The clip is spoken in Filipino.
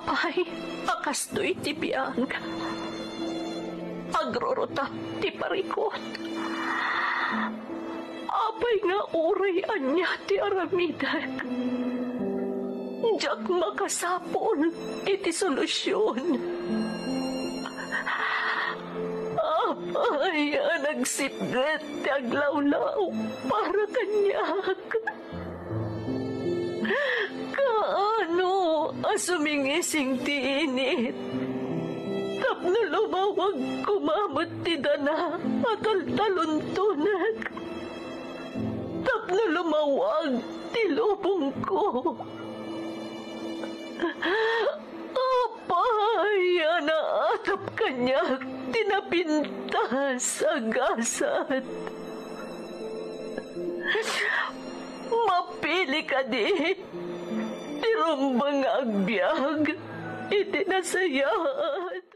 apay, akastoy ti biyag. Agrorotap ti parikot. Apay nga uray anya ti aramidag. Diyak makasapon iti solusyon. Apay nagsipget ti aglawlaw para kanyak. Kaano asumingising ti init. Tapno lumawag kumamot ti dana at altaluntunag. Tapno lumawag ti lubong ko. Apay naatap kanyak tinapintas agasat. Mapili ka di tirumbang agbyag iti nasayat.